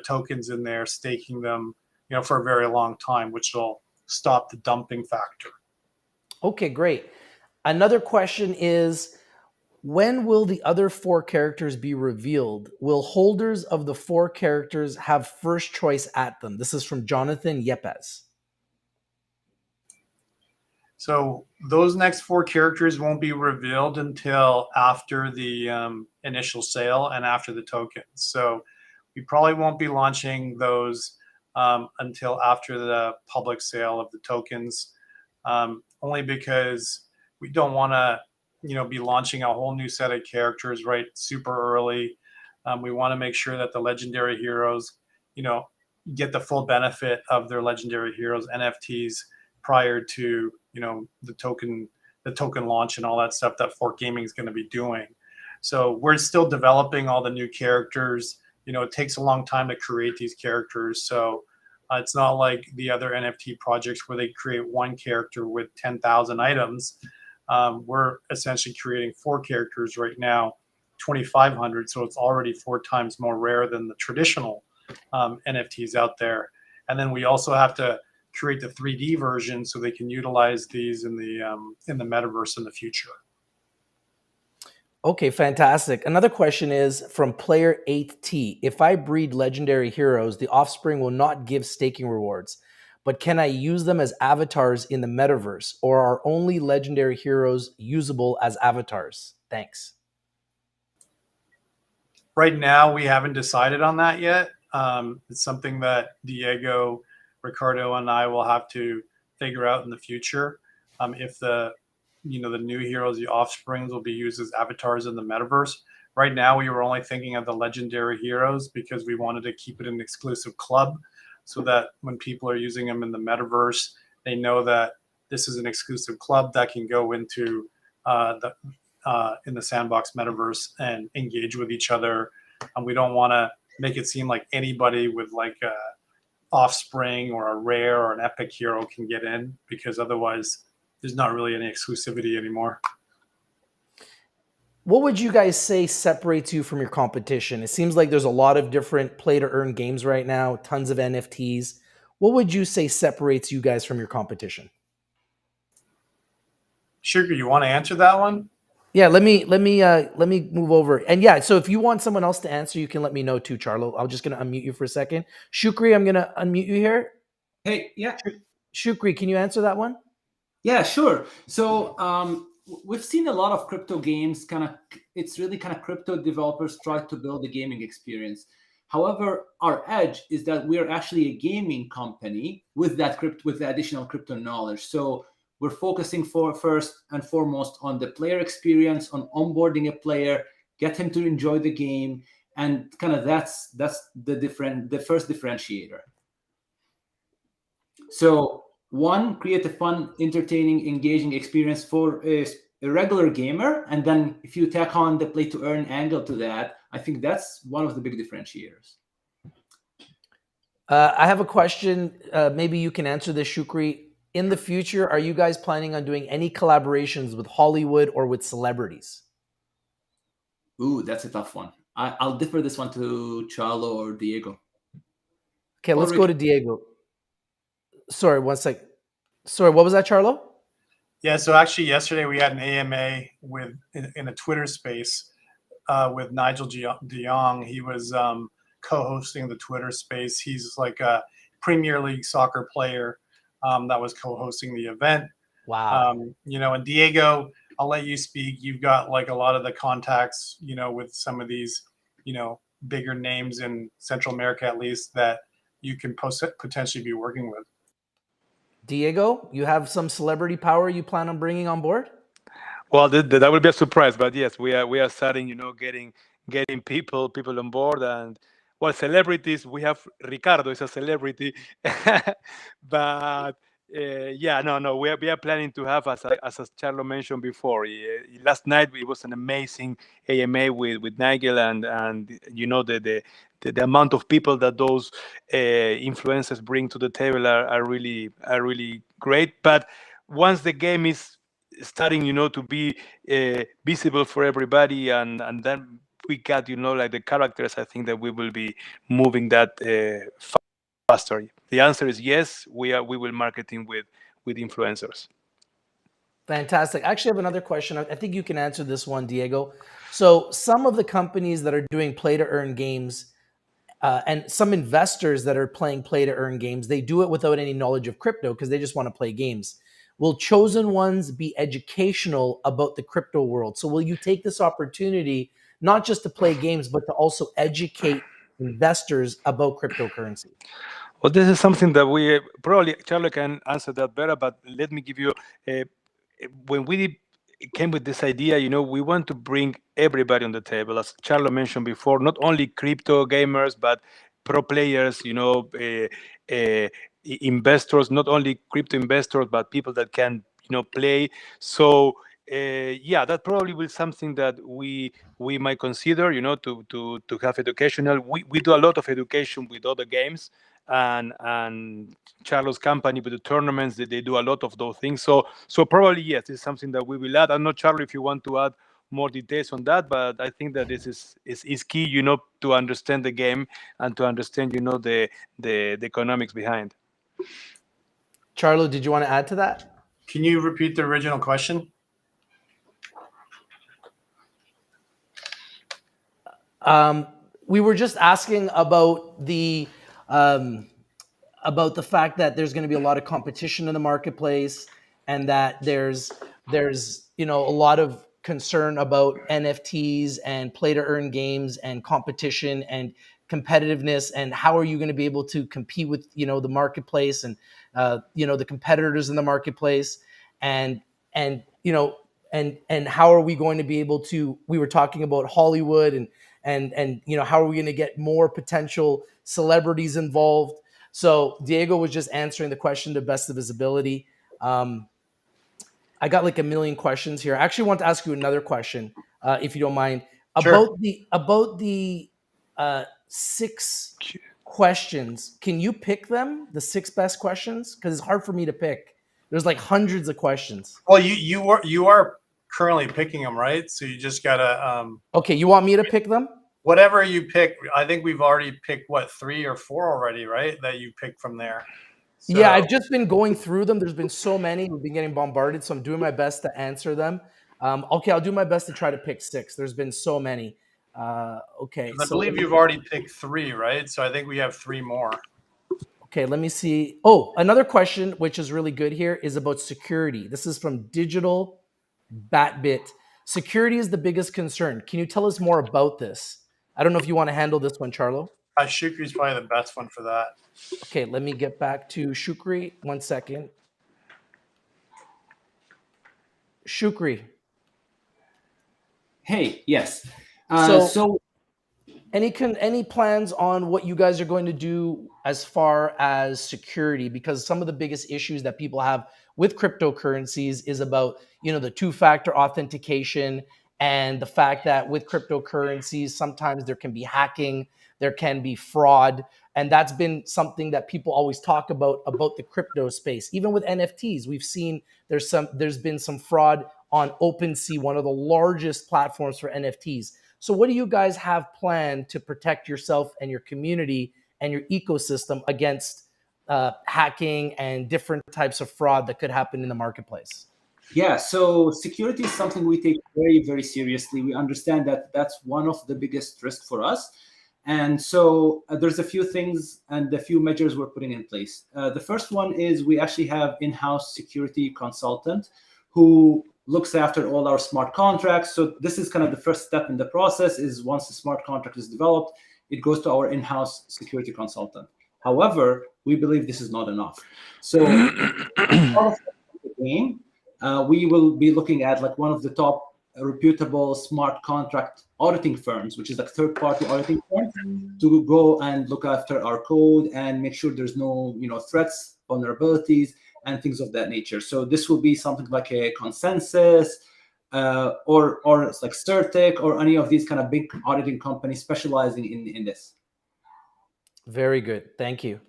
tokens in there, staking them for a very long time, which will stop the dumping factor. Okay, great. Another question is, when will the other 4 characters be revealed? Will holders of the 4 characters have first choice at them? This is from Jonathan Yepes. So those next 4 characters won't be revealed until after the initial sale and after the tokens. So we probably won't be launching those until after the public sale of the tokens, only because we don't want to be launching a whole new set of characters right super early. We want to make sure that the legendary heroes get the full benefit of their legendary heroes NFTs prior to the token launch and all that stuff that Fork Gaming is going to be doing. So we're still developing all the new characters. It takes a long time to create these characters, so it's not like the other NFT projects where they create one character with 10,000 items. We're essentially creating 4 characters right now, 2,500. So it's already 4 times more rare than the traditional NFTs out there. And then we also have to create the 3D version so they can utilize these in the metaverse in the future. Okay, fantastic. Another question is from player 8T. If I breed legendary heroes, the offspring will not give staking rewards, but can I use them as avatars in the metaverse, or are only legendary heroes usable as avatars? Thanks. Right now, we haven't decided on that yet. It's something that Diego, Ricardo, and I will have to figure out in the future. If the new heroes, the offsprings, will be used as avatars in the metaverse. Right now, we were only thinking of the legendary heroes because we wanted to keep it an exclusive club, so that when people are using them in the metaverse, they know that this is an exclusive club that can go into in the sandbox metaverse and engage with each other. And we don't want to make it seem like anybody with like a offspring or a rare or an epic hero can get in, because otherwise there's not really any exclusivity anymore. What would you guys say separates you from your competition? It seems like there's a lot of different play to earn games right now, tons of NFTs. What would you say separates you guys from your competition? Sugar, you want to answer that one? Yeah, let me move over. And yeah, so if you want someone else to answer, you can let me know too, Charlo. I'm just gonna unmute you for a second. Shukri, I'm gonna unmute you here. Hey, yeah. Shukri, can you answer that one? Yeah, sure. So we've seen a lot of crypto games. It's really crypto developers try to build a gaming experience. However, our edge is that we're actually a gaming company with the additional crypto knowledge. So we're focusing first and foremost on the player experience, on onboarding a player, get him to enjoy the game, and that's the first differentiator. So one, create a fun, entertaining, engaging experience for a regular gamer, and then if you tack on the play to earn angle to that, I think that's one of the big differentiators. I have a question. Maybe you can answer this, Shukri. In the future, are you guys planning on doing any collaborations with Hollywood or with celebrities? Ooh, that's a tough one. I'll defer this one to Charlo or Diego. Okay, let's go to Diego. Sorry, one sec. Sorry, what was that, Charlo? Yeah, so actually yesterday we had an AMA in a Twitter space with Nigel de Jong. He was co-hosting the Twitter space. He's like a Premier League soccer player that was co-hosting the event. Wow. And Diego, I'll let you speak. You've got like a lot of the contacts, with some of these, bigger names in Central America, at least, that you can potentially be working with. Diego, you have some celebrity power you plan on bringing on board? Well, that would be a surprise, but yes, we are starting, getting people on board, and well, celebrities. We have Ricardo is a celebrity, but yeah, no, we are planning to have, as Charlo mentioned before. Last night it was an amazing AMA with Nigel, and the amount of people that those influencers bring to the table are really great. But once the game is starting, to be visible for everybody, and then we got, like the characters, I think that we will be moving that faster. The answer is yes. We will marketing with influencers. Fantastic. I actually have another question. I think you can answer this one, Diego. So some of the companies that are doing play to earn games and some investors that are playing play to earn games, they do it without any knowledge of crypto because they just want to play games. Will chosen ones be educational about the crypto world? So will you take this opportunity not just to play games, but to also educate investors about cryptocurrency? Well, this is something that we probably Charlie can answer that better, but let me give you when we came with this idea, we want to bring everybody on the table, as Charlo mentioned before, not only crypto gamers, but pro players, investors, not only crypto investors, but people that can, play. So yeah, that probably will something that we might consider, to have educational. We do a lot of education with other games, and Charlo's company with the tournaments, they do a lot of those things. So probably yes, it's something that we will add. I'm not, Charlo, if you want to add more details on that, but I think that this is key, to understand the game and to understand, the economics behind. Charlo, did you want to add to that? Can you repeat the original question? We were just asking about the fact that there's going to be a lot of competition in the marketplace, and that there's a lot of concern about NFTs and play to earn games and competition and competitiveness, and how are you going to be able to compete with the marketplace and the competitors in the marketplace, and how are we going to be able to, we were talking about Hollywood and how are we going to get more potential celebrities involved. So Diego was just answering the question to the best of his ability. I got like a million questions here. I actually want to ask you another question, if you don't mind, Sure. about the 6 questions. Can you pick them, the 6 best questions? Because it's hard for me to pick. There's like hundreds of questions. Well, you are currently picking them, right? So you just gotta Okay, you want me to pick them? whatever you pick. I think we've already picked 3 or 4 already, right? That you picked from there. So, Yeah, I've just been going through them. There's been so many. We've been getting bombarded, so I'm doing my best to answer them. Okay, I'll do my best to try to pick 6. There's been so many. Okay, I believe you've already picked 3, right? So I think we have 3 more. Okay, let me see. Oh, another question, which is really good here, is about security. This is from Digital Batbit. Security is the biggest concern. Can you tell us more about this? I don't know if you want to handle this one, Charlo. Shukri is probably the best one for that. Okay, let me get back to Shukri. 1 second. Shukri. Hey, yes. So any plans on what you guys are going to do as far as security? Because some of the biggest issues that people have with cryptocurrencies is about, the 2-factor authentication, and the fact that with cryptocurrencies, sometimes there can be hacking, there can be fraud. And that's been something that people always talk about the crypto space. Even with NFTs, we've seen there's been some fraud on OpenSea, one of the largest platforms for NFTs. So what do you guys have planned to protect yourself and your community and your ecosystem against hacking and different types of fraud that could happen in the marketplace? Yeah, so security is something we take very, very seriously. We understand that that's one of the biggest risks for us. And so there's a few things and a few measures we're putting in place. The first one is we actually have in-house security consultant who looks after all our smart contracts. So this is kind of the first step in the process is once the smart contract is developed, it goes to our in-house security consultant. However, we believe this is not enough. So part of the game, we will be looking at like one of the top reputable smart contract auditing firms, which is like third-party auditing firms, to go and look after our code and make sure there's no threats, vulnerabilities, and things of that nature. So this will be something like a Consensus or it's like Certic or any of these kind of big auditing companies specializing in this. Very good. Thank you.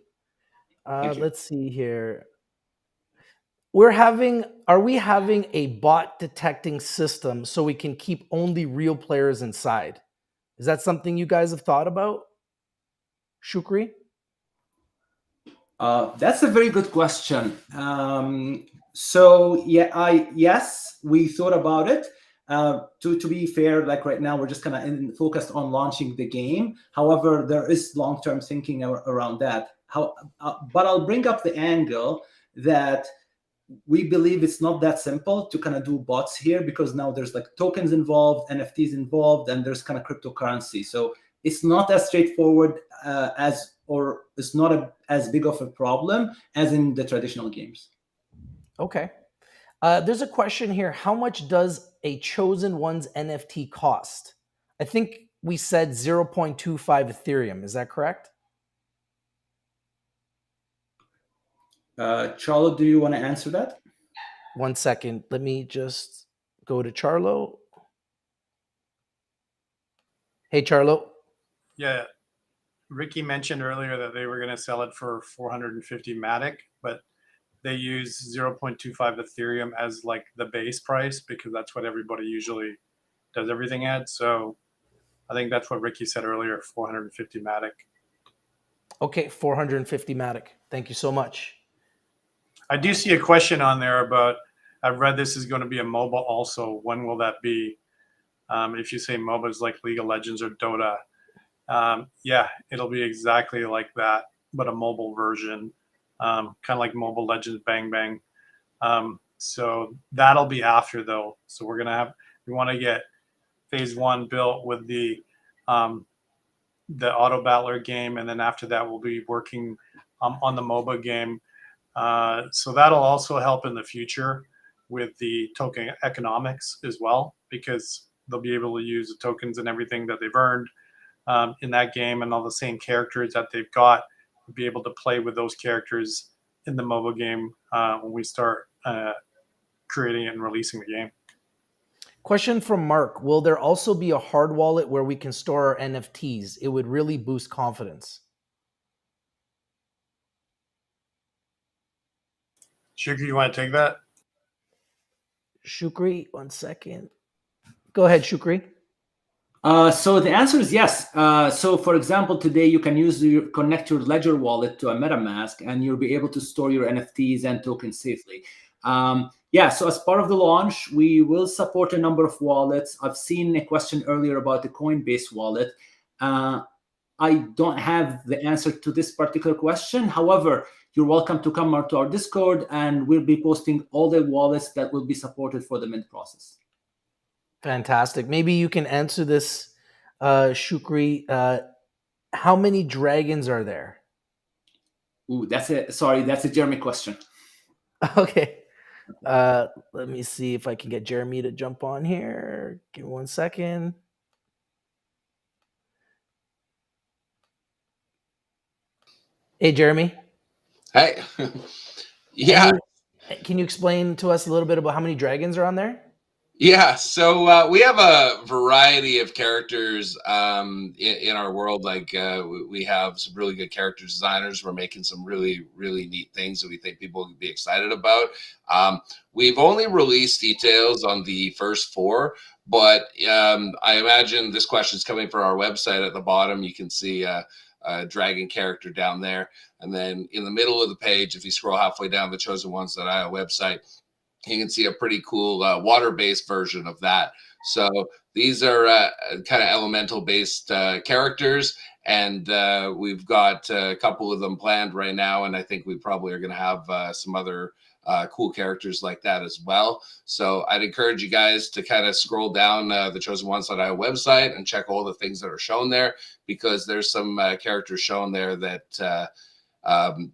Thank you. Let's see here. Are we having a bot detecting system so we can keep only real players inside? Is that something you guys have thought about? Shukri? That's a very good question. So yes, we thought about it. To be fair, like right now, we're just kind of focused on launching the game. However, there is long-term thinking around that. But I'll bring up the angle that we believe it's not that simple to kind of do bots here because now there's like tokens involved, NFTs involved, and there's kind of cryptocurrency. So it's not as straightforward or it's not as big of a problem as in the traditional games. Okay. There's a question here. How much does a chosen one's NFT cost? I think we said 0.25 Ethereum. Is that correct? Charlo, do you want to answer that? 1 second. Let me just go to Charlo. Hey, Charlo. Yeah. Ricky mentioned earlier that they were going to sell it for 450 Matic, but they use 0.25 Ethereum as like the base price because that's what everybody usually does everything at. So I think that's what Ricky said earlier, 450 Matic. Okay, 450 Matic. Thank you so much. I do see a question on there about, I've read this is going to be a MOBA also. When will that be? If you say MOBA is like League of Legends or Dota, yeah, it'll be exactly like that, but a mobile version, kind of like Mobile Legends Bang Bang. So that'll be after though. So we want to get phase 1 built with the auto battler game, and then after that we'll be working on the MOBA game. So that'll also help in the future with the token economics as well, because they'll be able to use the tokens and everything that they've earned in that game, and all the same characters that they've got, be able to play with those characters in the mobile game when we start creating and releasing the game. Question from Mark. Will there also be a hard wallet where we can store our NFTs? It would really boost confidence. Shukri, you want to take that? Shukri, 1 second. Go ahead, Shukri. So the answer is yes. So for example, today you can connect your Ledger wallet to a MetaMask, and you'll be able to store your NFTs and tokens safely. Yeah, so as part of the launch, we will support a number of wallets. I've seen a question earlier about the Coinbase wallet. I don't have the answer to this particular question. However, you're welcome to come to our Discord, and we'll be posting all the wallets that will be supported for the mint process. Fantastic. Maybe you can answer this, Shukri. How many dragons are there? Ooh, that's a Jeremy question. Okay. Let me see if I can get Jeremy to jump on here. Give me 1 second. Hey, Jeremy. Hey. Yeah. Can you explain to us a little bit about how many dragons are on there? Yeah, so we have a variety of characters in our world. Like we have some really good character designers. We're making some really, really neat things that we think people will be excited about. We've only released details on the first 4, but I imagine this question is coming from our website. At the bottom, you can see a dragon character down there. And then in the middle of the page, if you scroll halfway down the chosen ones.io website, you can see a pretty cool water-based version of that. So these are kind of elemental-based characters, and we've got a couple of them planned right now, and I think we probably are going to have some other cool characters like that as well. So I'd encourage you guys to kind of scroll down the chosen1s.io website and check all the things that are shown there, because there's some characters shown there that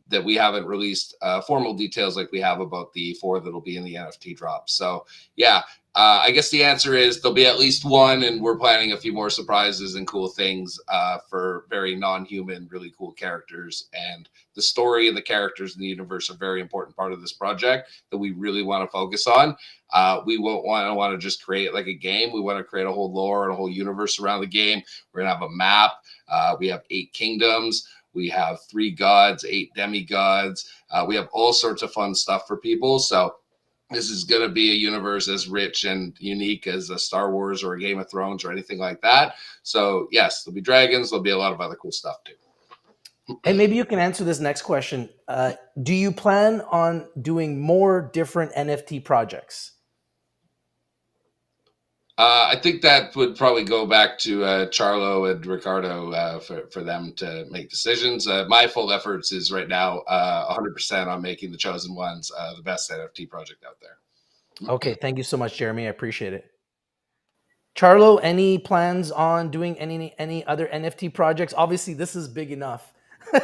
that we haven't released formal details like we have about the 4 that'll be in the NFT drop. So yeah, I guess the answer is there'll be at least one, and we're planning a few more surprises and cool things for very non-human, really cool characters. And the story and the characters in the universe are a very important part of this project that we really want to focus on. We won't want to just create like a game. We want to create a whole lore and a whole universe around the game. We're going to have a map. We have 8 kingdoms. We have 3 gods, 8 demigods. We have all sorts of fun stuff for people. So this is going to be a universe as rich and unique as a Star Wars or a Game of Thrones or anything like that. So yes, there'll be dragons. There'll be a lot of other cool stuff too. And maybe you can answer this next question. Do you plan on doing more different NFT projects? I think that would probably go back to Charlo and Ricardo for them to make decisions. My full efforts is right now 100% on making the Chosen Ones the best NFT project out there. Okay, thank you so much, Jeremy. I appreciate it. Charlo, any plans on doing any other NFT projects? Obviously, this is big enough.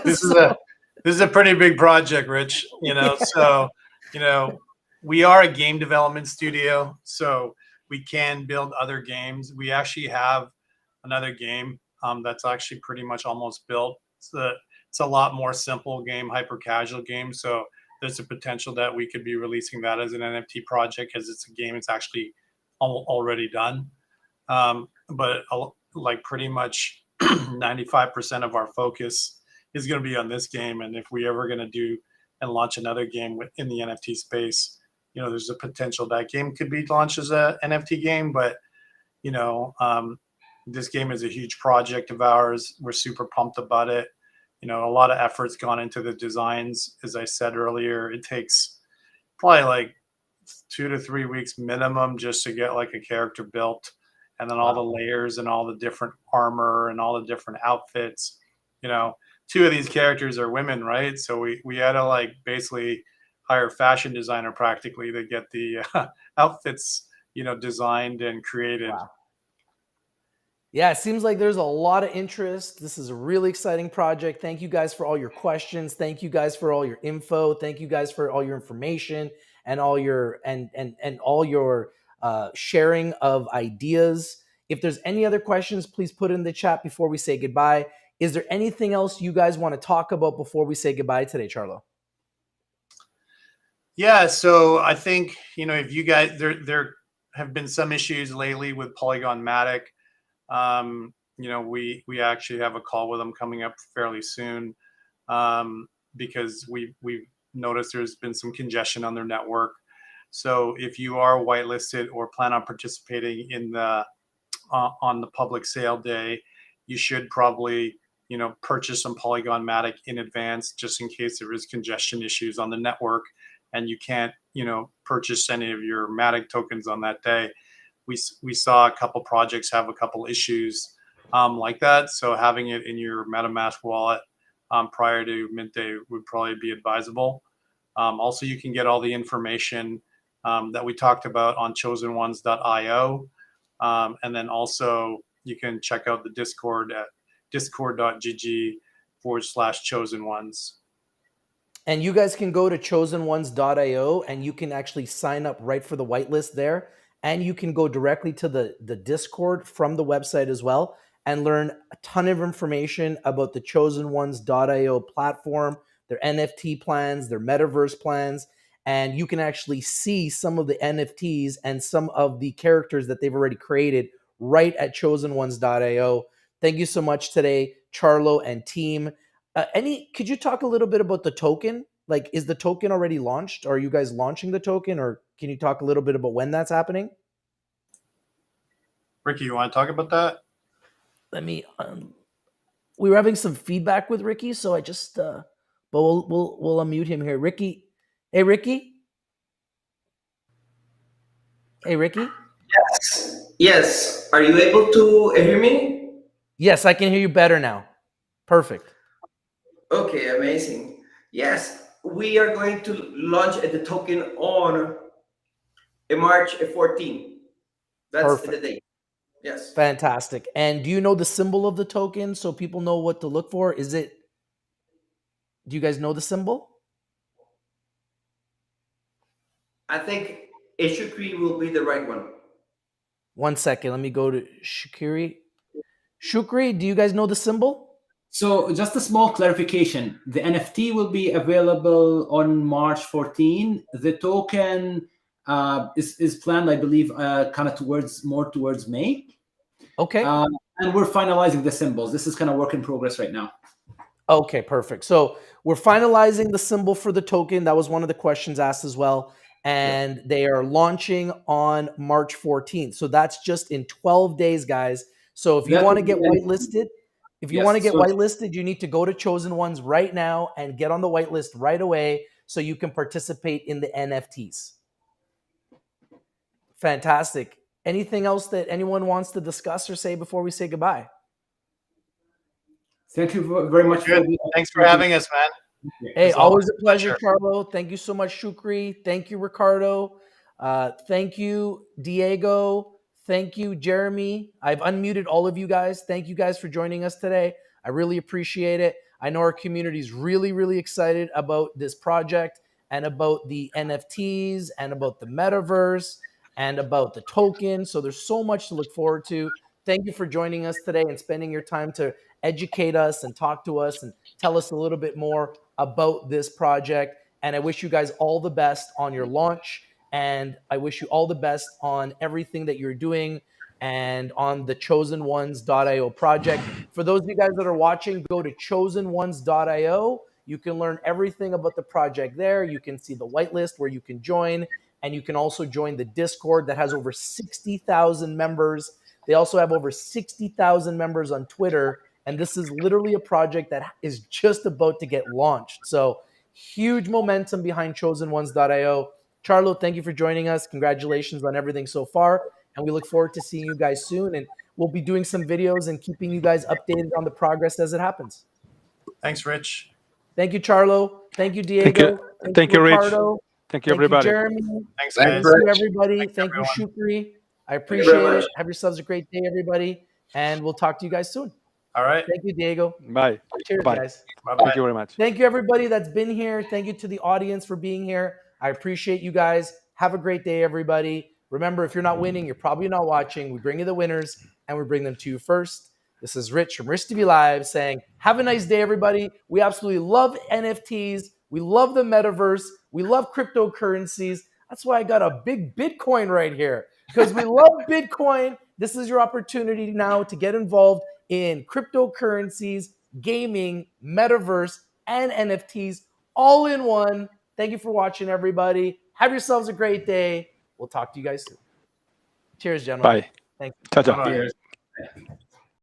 This is a pretty big project, Rich. So we are a game development studio, so we can build other games. We actually have another game that's actually pretty much almost built. It's a lot more simple game, hyper casual game. So there's a potential that we could be releasing that as an NFT project, because it's a game that's actually already done. But like pretty much 95% of our focus is going to be on this game. And if we ever going to do and launch another game in the NFT space, there's a potential that game could be launched as a NFT game. But this game is a huge project of ours. We're super pumped about it. A lot of effort's gone into the designs. As I said earlier, it takes probably like 2 to 3 weeks minimum just to get like a character built, and then all the layers and all the different armor and all the different outfits. 2 of these characters are women, right? So we had to like basically hire a fashion designer practically to get the outfits designed and created. Wow. Yeah, it seems like there's a lot of interest. This is a really exciting project. Thank you guys for all your questions. Thank you guys for all your info. Thank you guys for all your information and all your and all your sharing of ideas. If there's any other questions, please put it in the chat before we say goodbye. Is there anything else you guys want to talk about before we say goodbye today, Charlo? Yeah, so I think if you guys there have been some issues lately with Polygon Matic. We actually have a call with them coming up fairly soon, because we've noticed there's been some congestion on their network. So if you are whitelisted or plan on participating in the on the public sale day, you should probably purchase some Polygon Matic in advance, just in case there is congestion issues on the network and you can't purchase any of your Matic tokens on that day. We saw a couple projects have a couple issues like that. So having it in your MetaMask wallet prior to mint day would probably be advisable. Also, you can get all the information that we talked about on chosen1s.io. And then also you can check out the Discord at discord.gg/chosen1s. And you guys can go to chosen1s.io and you can actually sign up right for the whitelist there. And you can go directly to the Discord from the website as well and learn a ton of information about the chosen1s.io platform, their NFT plans, their metaverse plans. And you can actually see some of the NFTs and some of the characters that they've already created right at chosen1s.io. Thank you so much today, Charlo and team. Could you talk a little bit about the token? Like, is the token already launched? Are you guys launching the token, or can you talk a little bit about when that's happening? Ricky, you want to talk about that? Let me. We were having some feedback with Ricky, so I just. But we'll unmute him here. Ricky, hey Ricky. Hey, Ricky? Yes. Yes. Are you able to hear me? Yes, I can hear you better now. Perfect. Okay, amazing. Yes, we are going to launch the token on March 14. That's the Perfect. date. Yes. Fantastic. And do you know the symbol of the token so people know what to look for? Do you guys know the symbol? I think Ishukri will be the right one. 1 second. Let me go to Shukri. Shukri, do you guys know the symbol? So just a small clarification. The NFT will be available on March 14. The token is planned, I believe, kind of more towards May. Okay. And we're finalizing the symbols. This is kind of work in progress right now. Okay, perfect. So we're finalizing the symbol for the token. That was one of the questions asked as well. And they are launching on March 14th. So that's just in 12 days, guys. So if you That want to would get be- whitelisted, Yes, so- whitelisted, you need to go to Chosen Ones right now and get on the whitelist right away so you can participate in the NFTs. Fantastic. Anything else that anyone wants to discuss or say before we say goodbye? Thank you very much. Thanks for having us, man. Hey, It's always a pleasure, Carlo. Thank you so much, Shukri. Thank you, Ricardo. Thank you, Diego. Thank you, Jeremy. I've unmuted all of you guys. Thank you guys for joining us today. I really appreciate it. I know our community is really, really excited about this project and about the NFTs and about the metaverse and about the token. So there's so much to look forward to. Thank you for joining us today and spending your time to educate us and talk to us and tell us a little bit more about this project. And I wish you guys all the best on your launch. And I wish you all the best on everything that you're doing and on the chosen1s.io project. For those of you guys that are watching, go to chosen1s.io. You can learn everything about the project there. You can see the whitelist where you can join. And you can also join the Discord that has over 60,000 members. They also have over 60,000 members on Twitter. And this is literally a project that is just about to get launched. So huge momentum behind chosen1s.io. Charlo, thank you for joining us. Congratulations on everything so far. And we look forward to seeing you guys soon. And we'll be doing some videos and keeping you guys updated on the progress as it happens. Thanks, Rich. Thank you, Charlo. Thank you, Diego. Thank you, Rich. Ricardo. Thank you, everybody. Jeremy. Thanks, Thank guys. you, everybody. Thanks, Thank you, everyone. Shukri. I you very appreciate much. it. Have yourselves a great day, everybody. And we'll talk to you guys soon. All right. Thank you, Diego. Bye. Cheers, Bye. guys. Bye-bye. Thank you very much. Thank you, everybody that's been here. Thank you to the audience for being here. I appreciate you guys. Have a great day, everybody. Remember, if you're not winning, you're probably not watching. We bring you the winners, and we bring them to you first. This is Rich from Rich TV Live saying, have a nice day, everybody. We absolutely love NFTs. We love the metaverse. We love cryptocurrencies. That's why I got a big Bitcoin right here, because we love Bitcoin. This is your opportunity now to get involved in cryptocurrencies, gaming, metaverse, and NFTs all in one. Thank you for watching, everybody. Have yourselves a great day. We'll talk to you guys soon. Cheers, gentlemen. Bye. Thank you. Ciao, ciao. Bye-bye. Cheers.